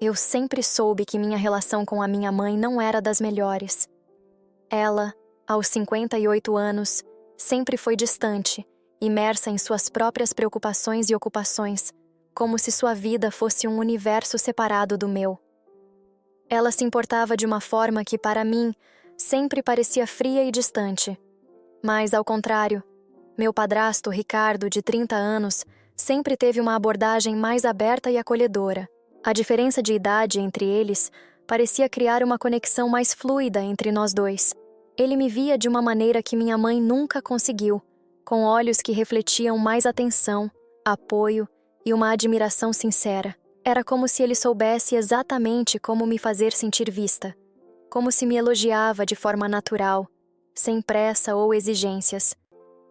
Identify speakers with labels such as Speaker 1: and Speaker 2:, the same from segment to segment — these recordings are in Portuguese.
Speaker 1: Eu sempre soube que minha relação com a minha mãe não era das melhores. Ela, aos 58 anos, sempre foi distante, imersa em suas próprias preocupações e ocupações, como se sua vida fosse um universo separado do meu. Ela se importava de uma forma que, para mim, sempre parecia fria e distante. Mas, ao contrário, meu padrasto, Ricardo, de 30 anos, sempre teve uma abordagem mais aberta e acolhedora. A diferença de idade entre eles parecia criar uma conexão mais fluida entre nós dois. Ele me via de uma maneira que minha mãe nunca conseguiu, com olhos que refletiam mais atenção, apoio e uma admiração sincera. Era como se ele soubesse exatamente como me fazer sentir vista, como se me elogiava de forma natural, sem pressa ou exigências.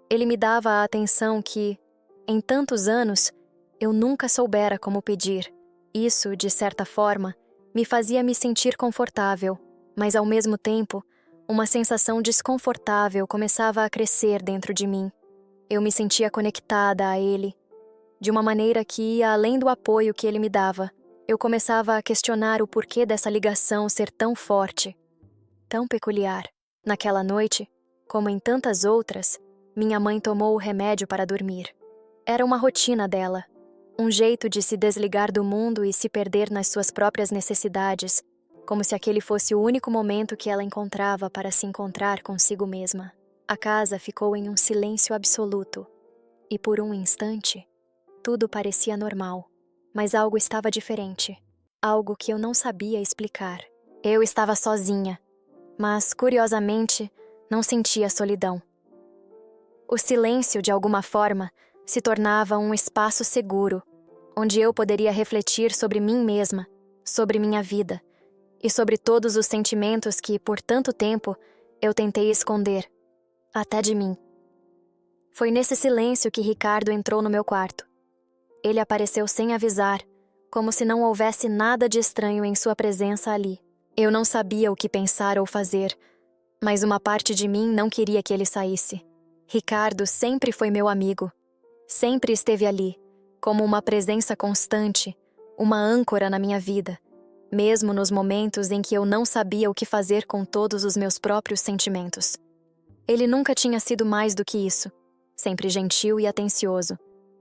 Speaker 1: Ele me dava a atenção que, em tantos anos, eu nunca soubera como pedir. Isso, de certa forma, me fazia me sentir confortável, mas ao mesmo tempo, uma sensação desconfortável começava a crescer dentro de mim. Eu me sentia conectada a ele, de uma maneira que ia além do apoio que ele me dava. Eu começava a questionar o porquê dessa ligação ser tão forte, tão peculiar. Naquela noite, como em tantas outras, minha mãe tomou o remédio para dormir. Era uma rotina dela, um jeito de se desligar do mundo e se perder nas suas próprias necessidades, como se aquele fosse o único momento que ela encontrava para se encontrar consigo mesma. A casa ficou em um silêncio absoluto, e por um instante, tudo parecia normal, mas algo estava diferente, algo que eu não sabia explicar. Eu estava sozinha, mas, curiosamente, não sentia solidão. O silêncio, de alguma forma, se tornava um espaço seguro, onde eu poderia refletir sobre mim mesma, sobre minha vida, e sobre todos os sentimentos que, por tanto tempo, eu tentei esconder, até de mim. Foi nesse silêncio que Ricardo entrou no meu quarto. Ele apareceu sem avisar, como se não houvesse nada de estranho em sua presença ali. Eu não sabia o que pensar ou fazer, mas uma parte de mim não queria que ele saísse. Ricardo sempre foi meu amigo. Sempre esteve ali, como uma presença constante, uma âncora na minha vida, mesmo nos momentos em que eu não sabia o que fazer com todos os meus próprios sentimentos. Ele nunca tinha sido mais do que isso, sempre gentil e atencioso,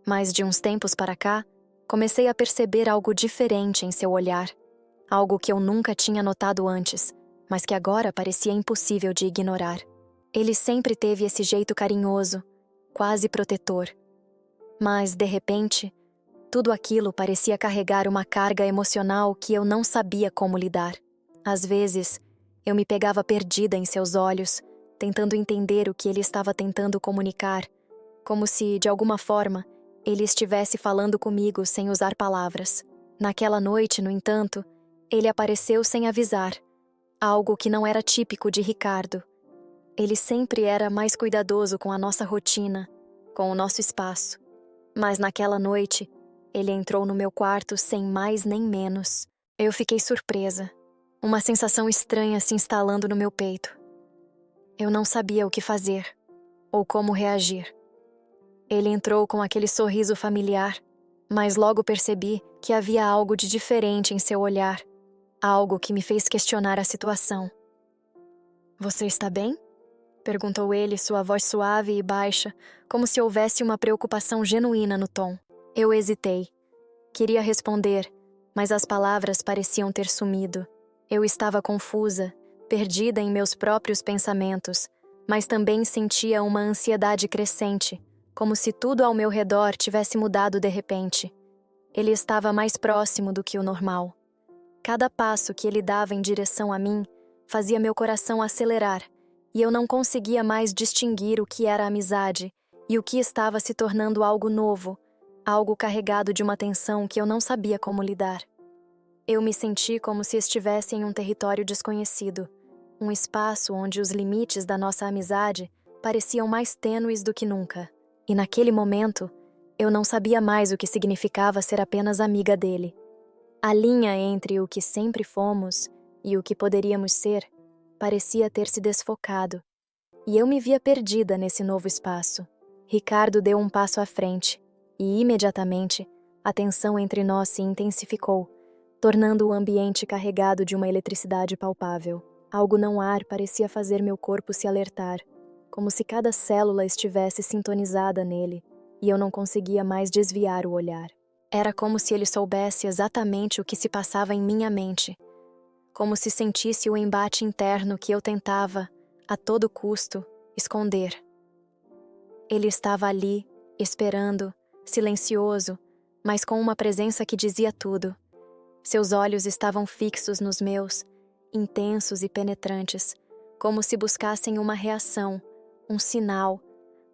Speaker 1: mas de uns tempos para cá, comecei a perceber algo diferente em seu olhar, algo que eu nunca tinha notado antes, mas que agora parecia impossível de ignorar. Ele sempre teve esse jeito carinhoso, quase protetor. Mas, de repente, tudo aquilo parecia carregar uma carga emocional que eu não sabia como lidar. Às vezes, eu me pegava perdida em seus olhos, tentando entender o que ele estava tentando comunicar, como se, de alguma forma, ele estivesse falando comigo sem usar palavras. Naquela noite, no entanto, ele apareceu sem avisar, algo que não era típico de Ricardo. Ele sempre era mais cuidadoso com a nossa rotina, com o nosso espaço. Mas naquela noite, ele entrou no meu quarto sem mais nem menos. Eu fiquei surpresa, uma sensação estranha se instalando no meu peito. Eu não sabia o que fazer, ou como reagir. Ele entrou com aquele sorriso familiar, mas logo percebi que havia algo de diferente em seu olhar, algo que me fez questionar a situação. "Você está bem?" perguntou ele, sua voz suave e baixa, como se houvesse uma preocupação genuína no tom. Eu hesitei. Queria responder, mas as palavras pareciam ter sumido. Eu estava confusa, perdida em meus próprios pensamentos, mas também sentia uma ansiedade crescente, como se tudo ao meu redor tivesse mudado de repente. Ele estava mais próximo do que o normal. Cada passo que ele dava em direção a mim fazia meu coração acelerar, e eu não conseguia mais distinguir o que era amizade e o que estava se tornando algo novo, algo carregado de uma tensão que eu não sabia como lidar. Eu me senti como se estivesse em um território desconhecido, um espaço onde os limites da nossa amizade pareciam mais tênues do que nunca. E naquele momento, eu não sabia mais o que significava ser apenas amiga dele. A linha entre o que sempre fomos e o que poderíamos ser parecia ter se desfocado, e eu me via perdida nesse novo espaço. Ricardo deu um passo à frente, e imediatamente a tensão entre nós se intensificou, tornando o ambiente carregado de uma eletricidade palpável. Algo no ar parecia fazer meu corpo se alertar, como se cada célula estivesse sintonizada nele, e eu não conseguia mais desviar o olhar. Era como se ele soubesse exatamente o que se passava em minha mente, como se sentisse o embate interno que eu tentava, a todo custo, esconder. Ele estava ali, esperando, silencioso, mas com uma presença que dizia tudo. Seus olhos estavam fixos nos meus, intensos e penetrantes, como se buscassem uma reação, um sinal,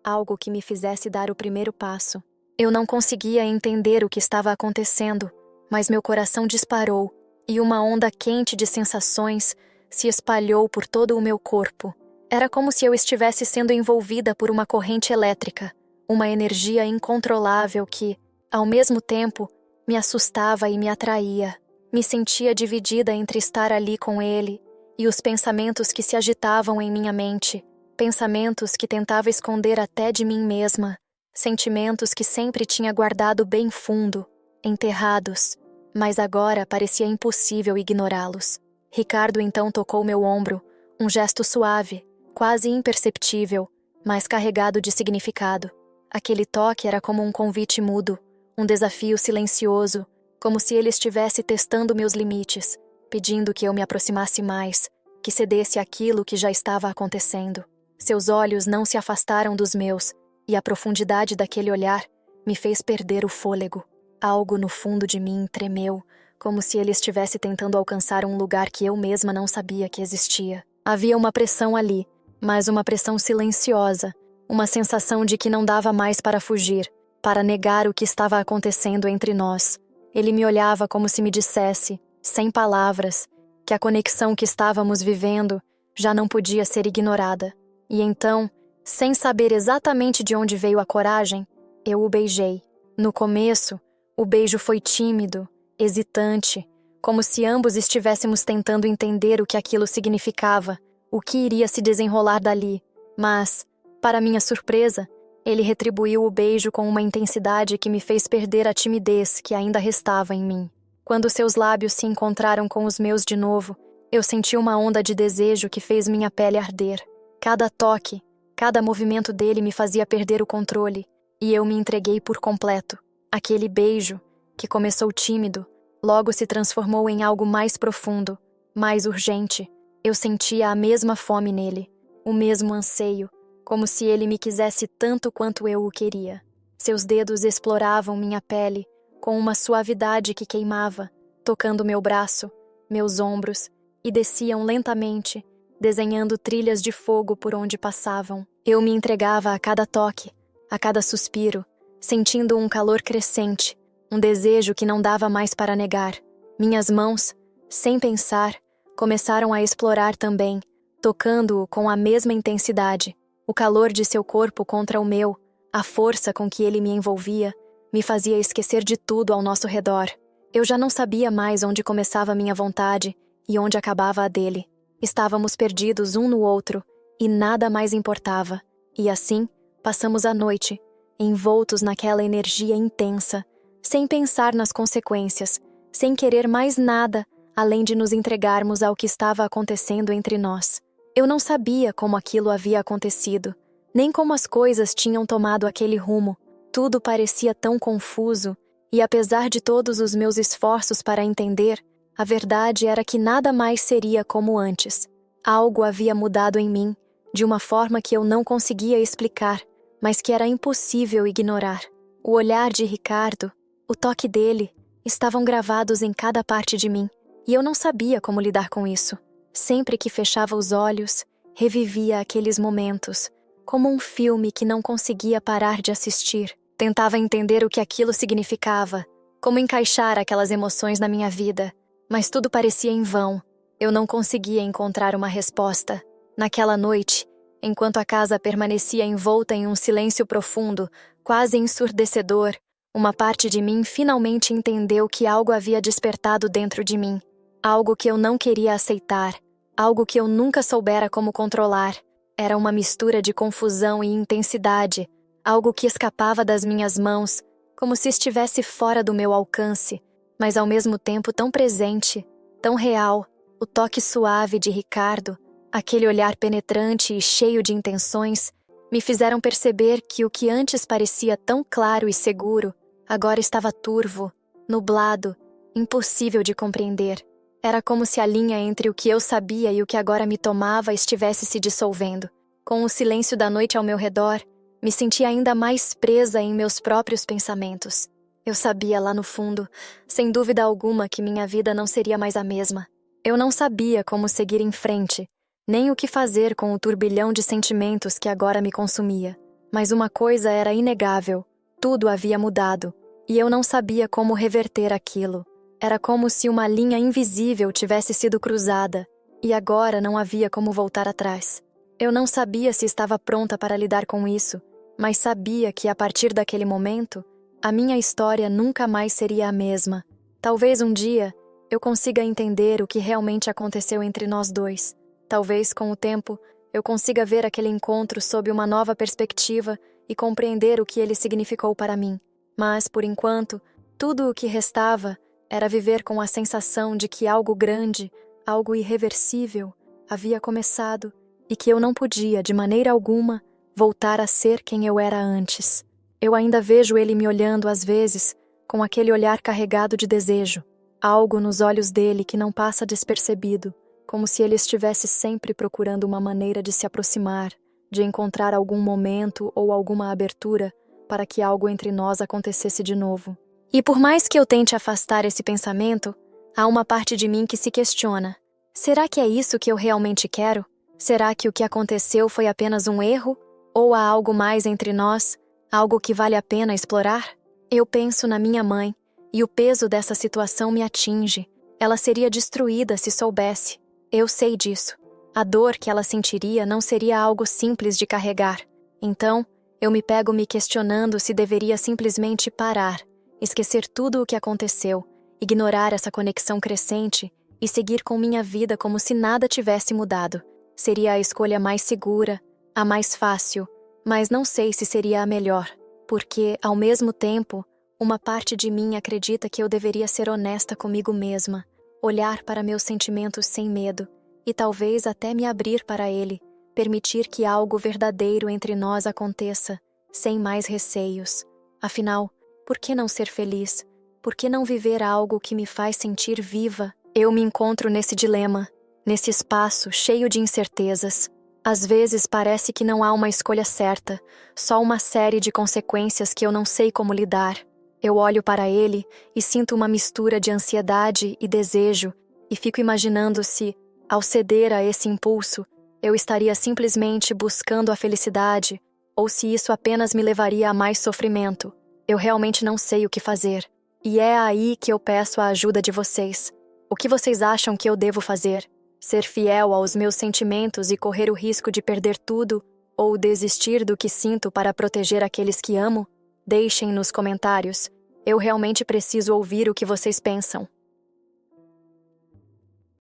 Speaker 1: algo que me fizesse dar o primeiro passo. Eu não conseguia entender o que estava acontecendo, mas meu coração disparou e uma onda quente de sensações se espalhou por todo o meu corpo. Era como se eu estivesse sendo envolvida por uma corrente elétrica, uma energia incontrolável que, ao mesmo tempo, me assustava e me atraía. Me sentia dividida entre estar ali com ele e os pensamentos que se agitavam em minha mente, pensamentos que tentava esconder até de mim mesma, sentimentos que sempre tinha guardado bem fundo, enterrados, mas agora parecia impossível ignorá-los. Ricardo então tocou meu ombro, um gesto suave, quase imperceptível, mas carregado de significado. Aquele toque era como um convite mudo, um desafio silencioso, como se ele estivesse testando meus limites, pedindo que eu me aproximasse mais, que cedesse àquilo que já estava acontecendo. Seus olhos não se afastaram dos meus, e a profundidade daquele olhar me fez perder o fôlego. Algo no fundo de mim tremeu, como se ele estivesse tentando alcançar um lugar que eu mesma não sabia que existia. Havia uma pressão ali, mas uma pressão silenciosa, uma sensação de que não dava mais para fugir, para negar o que estava acontecendo entre nós. Ele me olhava como se me dissesse, sem palavras, que a conexão que estávamos vivendo já não podia ser ignorada. E então, sem saber exatamente de onde veio a coragem, eu o beijei. No começo, o beijo foi tímido, hesitante, como se ambos estivéssemos tentando entender o que aquilo significava, o que iria se desenrolar dali. Mas, para minha surpresa, ele retribuiu o beijo com uma intensidade que me fez perder a timidez que ainda restava em mim. Quando seus lábios se encontraram com os meus de novo, eu senti uma onda de desejo que fez minha pele arder. Cada toque, cada movimento dele me fazia perder o controle, e eu me entreguei por completo. Aquele beijo, que começou tímido, logo se transformou em algo mais profundo, mais urgente. Eu sentia a mesma fome nele, o mesmo anseio, como se ele me quisesse tanto quanto eu o queria. Seus dedos exploravam minha pele com uma suavidade que queimava, tocando meu braço, meus ombros, e desciam lentamente, desenhando trilhas de fogo por onde passavam. Eu me entregava a cada toque, a cada suspiro, sentindo um calor crescente, um desejo que não dava mais para negar. Minhas mãos, sem pensar, começaram a explorar também, tocando-o com a mesma intensidade. O calor de seu corpo contra o meu, a força com que ele me envolvia, me fazia esquecer de tudo ao nosso redor. Eu já não sabia mais onde começava minha vontade e onde acabava a dele. Estávamos perdidos um no outro e nada mais importava. E assim, passamos a noite, envoltos naquela energia intensa, sem pensar nas consequências, sem querer mais nada além de nos entregarmos ao que estava acontecendo entre nós. Eu não sabia como aquilo havia acontecido, nem como as coisas tinham tomado aquele rumo. Tudo parecia tão confuso, e apesar de todos os meus esforços para entender, a verdade era que nada mais seria como antes. Algo havia mudado em mim, de uma forma que eu não conseguia explicar, mas que era impossível ignorar. O olhar de Ricardo, o toque dele, estavam gravados em cada parte de mim, e eu não sabia como lidar com isso. Sempre que fechava os olhos, revivia aqueles momentos, como um filme que não conseguia parar de assistir. Tentava entender o que aquilo significava, como encaixar aquelas emoções na minha vida, mas tudo parecia em vão. Eu não conseguia encontrar uma resposta. Naquela noite, enquanto a casa permanecia envolta em um silêncio profundo, quase ensurdecedor, uma parte de mim finalmente entendeu que algo havia despertado dentro de mim. Algo que eu não queria aceitar, algo que eu nunca soubera como controlar. Era uma mistura de confusão e intensidade, algo que escapava das minhas mãos, como se estivesse fora do meu alcance, mas ao mesmo tempo tão presente, tão real, o toque suave de Ricardo, aquele olhar penetrante e cheio de intenções, me fizeram perceber que o que antes parecia tão claro e seguro, agora estava turvo, nublado, impossível de compreender. Era como se a linha entre o que eu sabia e o que agora me tomava estivesse se dissolvendo. Com o silêncio da noite ao meu redor, me senti ainda mais presa em meus próprios pensamentos. Eu sabia lá no fundo, sem dúvida alguma, que minha vida não seria mais a mesma. Eu não sabia como seguir em frente, nem o que fazer com o turbilhão de sentimentos que agora me consumia. Mas uma coisa era inegável: tudo havia mudado, e eu não sabia como reverter aquilo. Era como se uma linha invisível tivesse sido cruzada, e agora não havia como voltar atrás. Eu não sabia se estava pronta para lidar com isso, mas sabia que a partir daquele momento, a minha história nunca mais seria a mesma. Talvez um dia eu consiga entender o que realmente aconteceu entre nós dois. Talvez, com o tempo, eu consiga ver aquele encontro sob uma nova perspectiva e compreender o que ele significou para mim. Mas, por enquanto, tudo o que restava era viver com a sensação de que algo grande, algo irreversível, havia começado e que eu não podia, de maneira alguma, voltar a ser quem eu era antes. Eu ainda vejo ele me olhando às vezes, com aquele olhar carregado de desejo, algo nos olhos dele que não passa despercebido, como se ele estivesse sempre procurando uma maneira de se aproximar, de encontrar algum momento ou alguma abertura para que algo entre nós acontecesse de novo. E por mais que eu tente afastar esse pensamento, há uma parte de mim que se questiona: será que é isso que eu realmente quero? Será que o que aconteceu foi apenas um erro? Ou há algo mais entre nós? Algo que vale a pena explorar? Eu penso na minha mãe, e o peso dessa situação me atinge. Ela seria destruída se soubesse. Eu sei disso. A dor que ela sentiria não seria algo simples de carregar. Então, eu me pego me questionando se deveria simplesmente parar, esquecer tudo o que aconteceu, ignorar essa conexão crescente e seguir com minha vida como se nada tivesse mudado. Seria a escolha mais segura, a mais fácil, mas não sei se seria a melhor, porque, ao mesmo tempo, uma parte de mim acredita que eu deveria ser honesta comigo mesma, olhar para meus sentimentos sem medo e talvez até me abrir para ele, permitir que algo verdadeiro entre nós aconteça, sem mais receios. Afinal, por que não ser feliz? Por que não viver algo que me faz sentir viva? Eu me encontro nesse dilema, nesse espaço cheio de incertezas. Às vezes parece que não há uma escolha certa, só uma série de consequências que eu não sei como lidar. Eu olho para ele e sinto uma mistura de ansiedade e desejo, e fico imaginando se, ao ceder a esse impulso, eu estaria simplesmente buscando a felicidade, ou se isso apenas me levaria a mais sofrimento. Eu realmente não sei o que fazer. E é aí que eu peço a ajuda de vocês. O que vocês acham que eu devo fazer? Ser fiel aos meus sentimentos e correr o risco de perder tudo? Ou desistir do que sinto para proteger aqueles que amo? Deixem nos comentários. Eu realmente preciso ouvir o que vocês pensam.